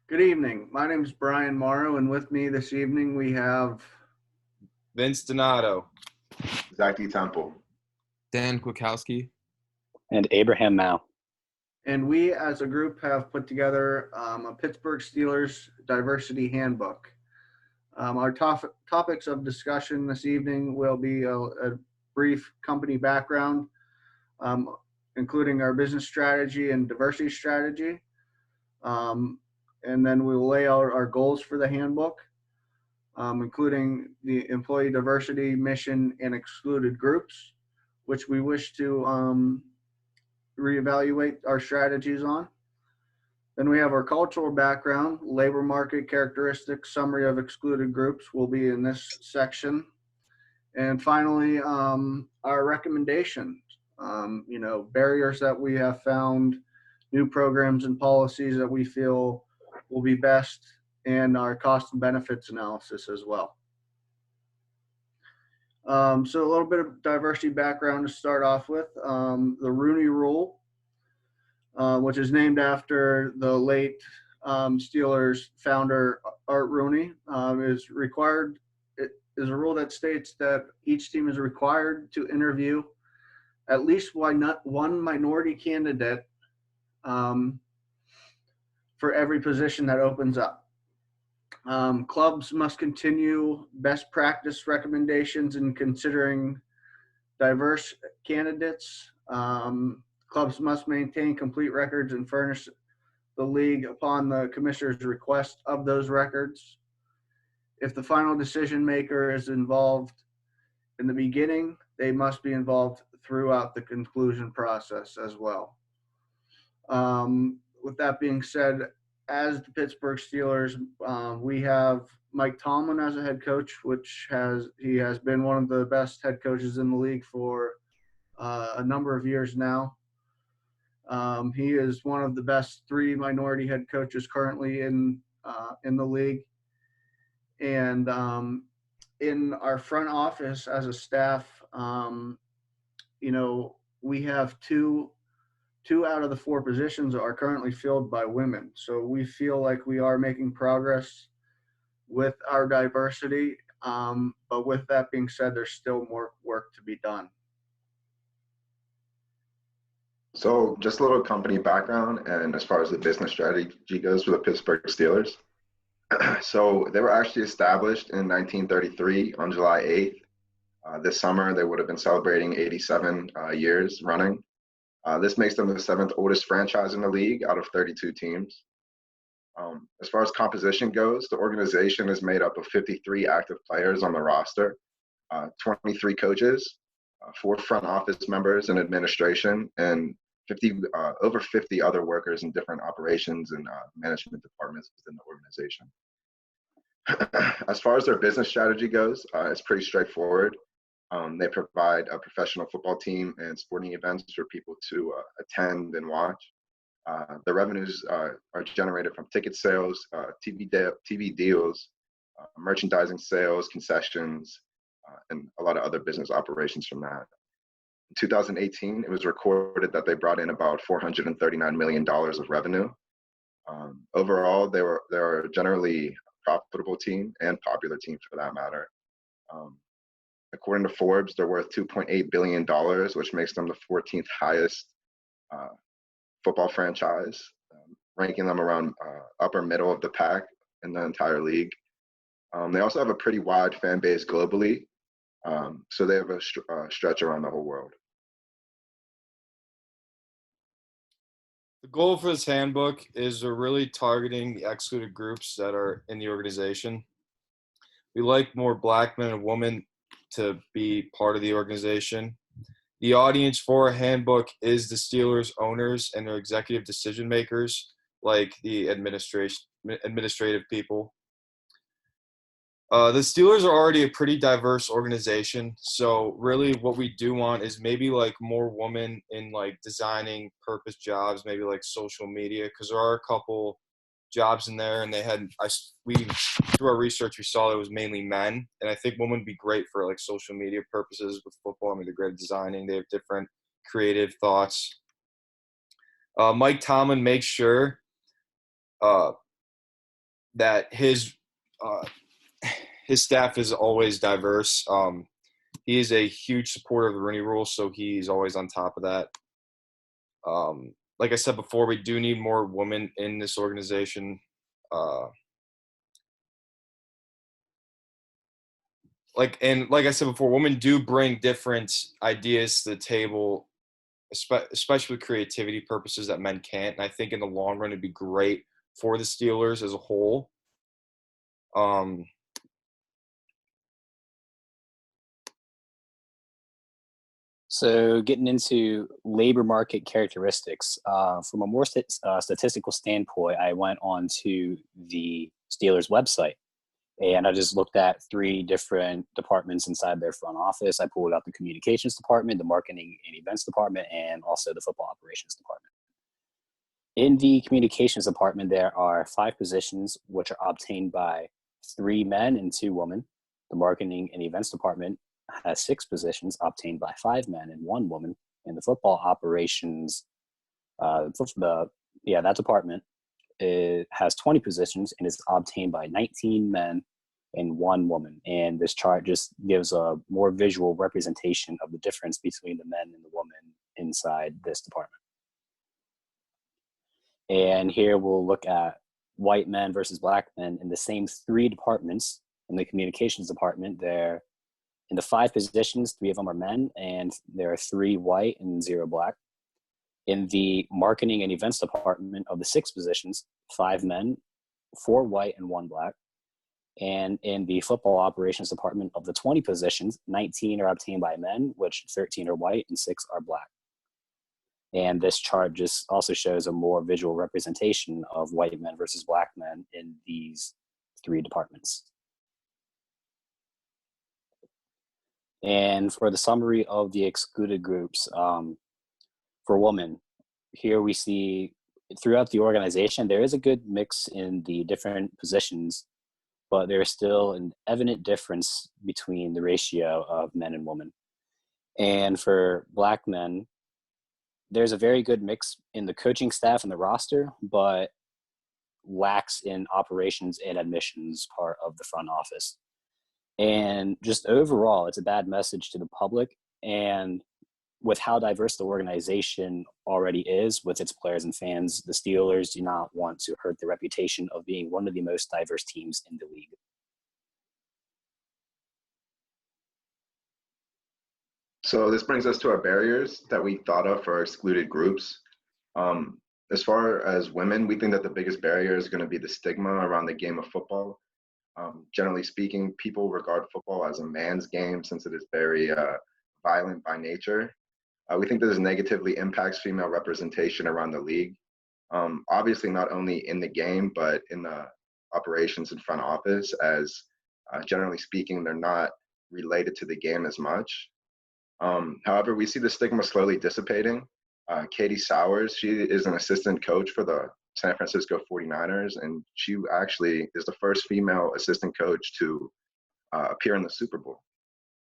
Good evening. My name is Brian Morrow, and with me this evening we have, Vince Donato. Zachy Temple. Dan Kwiatkowski. And Abraham Mao. and we as a group have put together a Pittsburgh Steelers Diversity Handbook. Our topics of discussion this evening will be a brief company background, um, including our business strategy and diversity strategy. And then we'll lay out our goals for the handbook, including the employee diversity mission and excluded groups, which we wish to reevaluate our strategies on. Then we have our cultural background, labor market characteristics, summary of excluded groups will be in this section. And finally, our recommendations, barriers that we have found, new programs and policies that we feel will be best, and our cost and benefits analysis as well. So a little bit of diversity background to start off with. The Rooney Rule, which is named after the late Steelers founder Art Rooney, is required. It is a rule that states that each team is required to interview at least one minority candidate for every position that opens up. Clubs must continue best practice recommendations in considering diverse candidates. Clubs must maintain complete records and furnish the league upon the commissioner's request of those records. If the final decision maker is involved in the beginning, they must be involved throughout the conclusion process as well. With that being said, as the Pittsburgh Steelers, we have Mike Tomlin as a head coach, he has been one of the best head coaches in the league for a number of years now. He is one of the best three minority head coaches currently in the league. And in our front office as a staff, we have two out of the four positions are currently filled by women. So we feel like we are making progress with our diversity. But with that being said, there's still more work to be done. So just a little company background, and as far as the business strategy goes for the Pittsburgh Steelers. So they were actually established in 1933 on July 8th. This summer, they would have been celebrating 87 years running. This makes them the seventh oldest franchise in the league out of 32 teams. As far as composition goes, the organization is made up of 53 active players on the roster, 23 coaches, 4 front office members in administration, and over 50 other workers in different operations and management departments within the organization. As far as their business strategy goes, it's pretty straightforward. They provide a professional football team and sporting events for people to attend and watch. The revenues are generated from ticket sales, TV deals, merchandising sales, concessions, and a lot of other business operations from that. In 2018, it was recorded that they brought in about $439 million of revenue. Overall, they're a generally profitable team and popular team for that matter. According to Forbes, they're worth $2.8 billion, which makes them the 14th highest football franchise, ranking them around upper middle of the pack in the entire league. They also have a pretty wide fan base globally, so they have a stretch around the whole world. The goal for this handbook is we're really targeting the excluded groups that are in the organization. We like more Black men and women to be part of the organization. The audience for a handbook is the Steelers owners and their executive decision makers, like the administrative people. The Steelers are already a pretty diverse organization, so really what we do want is maybe like more women in like designing purpose jobs, maybe like social media, because there are a couple jobs in there, and through our research we saw it was mainly men, and I think women would be great for like social media purposes with football. I mean, they're great at designing, they have different creative thoughts. Mike Tomlin makes sure that his staff is always diverse. He is a huge supporter of the Rooney Rule, so he's always on top of that. Like I said before, we do need more women in this organization. Like I said before, women do bring different ideas to the table, especially with creativity purposes that men can't. And I think in the long run, it'd be great for the Steelers as a whole. So getting into labor market characteristics, from a more statistical standpoint, I went on to the Steelers website and I just looked at 3 different departments inside their front office. I pulled out the communications department, the marketing and events department, and also the football operations department. In the communications department, there are 5 positions which are obtained by 3 men and 2 women. The marketing and events department has 6 positions obtained by 5 men and 1 woman. And the football operations, that department, it has 20 positions and is obtained by 19 men and 1 woman. And this chart just gives a more visual representation of the difference between the men and the women inside this department. And here we'll look at white men versus black men in the same 3 departments. In the communications department, there in the 5 positions, 3 of them are men, and there are 3 white and 0 black. In the marketing and events department of the 6 positions, 5 men, 4 white and 1 black. And in the football operations department of the 20 positions, 19 are obtained by men, which 13 are white and 6 are black. And this chart just also shows a more visual representation of white men versus black men in these 3 departments. And for the summary of the excluded groups, for women, here we see throughout the organization, there is a good mix in the different positions, but there is still an evident difference between the ratio of men and women. And for black men, there's a very good mix in the coaching staff and the roster, but lacks in operations and admissions part of the front office. And just overall, it's a bad message to the public. And with how diverse the organization already is with its players and fans, the Steelers do not want to hurt the reputation of being one of the most diverse teams in the league. So this brings us to our barriers that we thought of for our excluded groups. As far as women, we think that the biggest barrier is going to be the stigma around the game of football. Generally speaking, people regard football as a man's game since it is very violent by nature. We think this negatively impacts female representation around the league. Obviously, not only in the game, but in the operations and front office, as generally speaking, they're not related to the game as much. However, we see the stigma slowly dissipating. Katie Sowers, she is an assistant coach for the San Francisco 49ers, and she actually is the first female assistant coach to appear in the Super Bowl.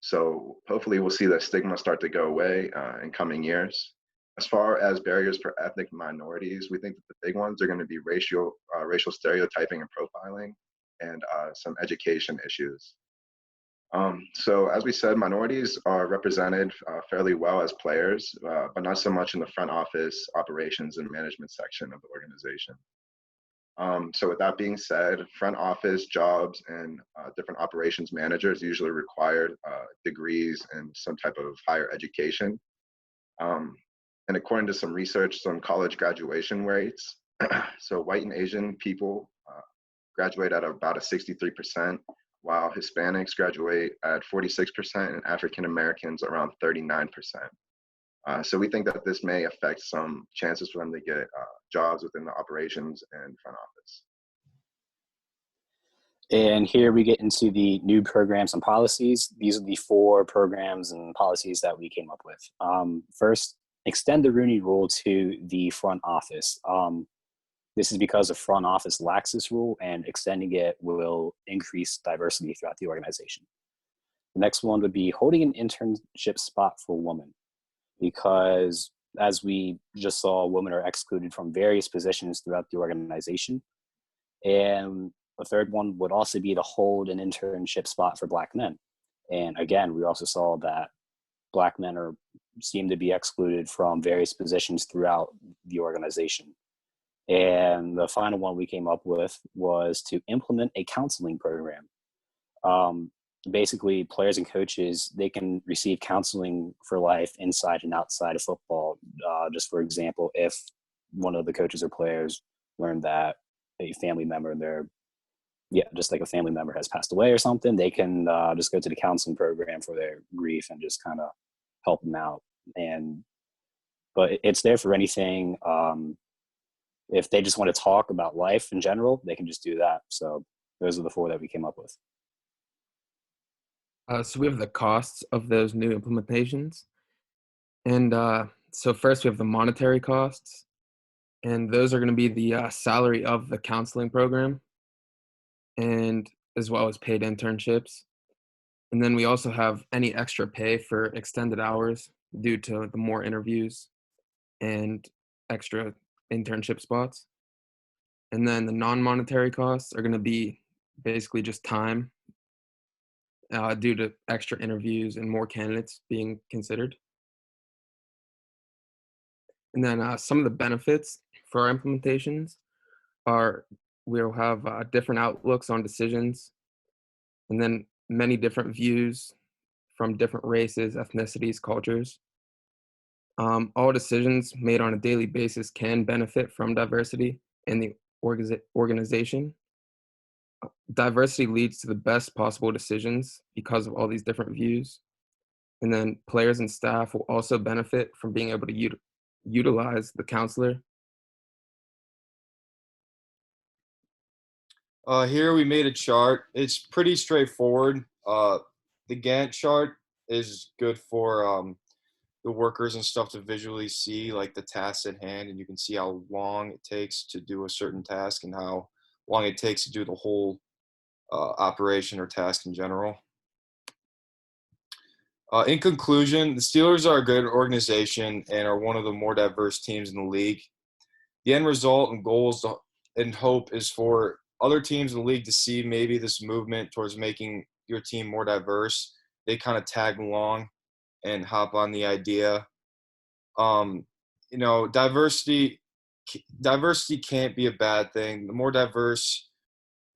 So hopefully we'll see that stigma start to go away in coming years. As far as barriers for ethnic minorities, we think that the big ones are going to be racial stereotyping and profiling, and some education issues. So as we said, minorities are represented fairly well as players, but not so much in the front office, operations, and management section of the organization. So with that being said, front office jobs and different operations managers usually require degrees and some type of higher education. And according to some research, some college graduation rates, so white and Asian people graduate at about a 63%, while Hispanics graduate at 46% and African Americans around 39%. So we think that this may affect some chances for them to get jobs within the operations and front office. And here we get into the new programs and policies. These are the 4 programs and policies that we came up with. First, extend the Rooney Rule to the front office. This is because the front office lacks this rule, and extending it will increase diversity throughout the organization. The next one would be holding an internship spot for women, because as we just saw, women are excluded from various positions throughout the organization. And the third one would also be to hold an internship spot for Black men. And again, we also saw that Black men seem to be excluded from various positions throughout the organization. And the final one we came up with was to implement a counseling program. Basically, players and coaches, they can receive counseling for life inside and outside of football. Just for example, if one of the coaches or players learned that a family member, just like a family member has passed away or something, they can just go to the counseling program for their grief and just kind of help them out. But it's there for anything. If they just want to talk about life in general, they can just do that. So those are the 4 that we came up with. So we have the costs of those new implementations. And so first we have the monetary costs. And those are going to be the salary of the counseling program, and as well as paid internships. And then we also have any extra pay for extended hours due to the more interviews and extra internship spots. And then the non-monetary costs are going to be basically just time due to extra interviews and more candidates being considered. And then some of the benefits for our implementations are we'll have different outlooks on decisions, and then many different views from different races, ethnicities, cultures. All decisions made on a daily basis can benefit from diversity in the organization. Diversity leads to the best possible decisions because of all these different views. And then players and staff will also benefit from being able to utilize the counselor. Here we made a chart. It's pretty straightforward. The Gantt chart is good for the workers and stuff to visually see, like the tasks at hand, and you can see how long it takes to do a certain task and how long it takes to do the whole operation or task in general. In conclusion, the Steelers are a good organization and are one of the more diverse teams in the league. The end result and goals and hope is for other teams in the league to see maybe this movement towards making your team more diverse. They kind of tag along and hop on the idea. Diversity can't be a bad thing. The more diverse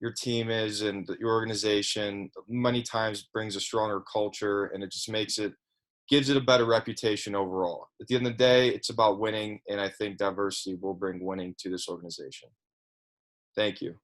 your team is and your organization, many times brings a stronger culture, and it just gives it a better reputation overall. At the end of the day, it's about winning, and I think diversity will bring winning to this organization. Thank you.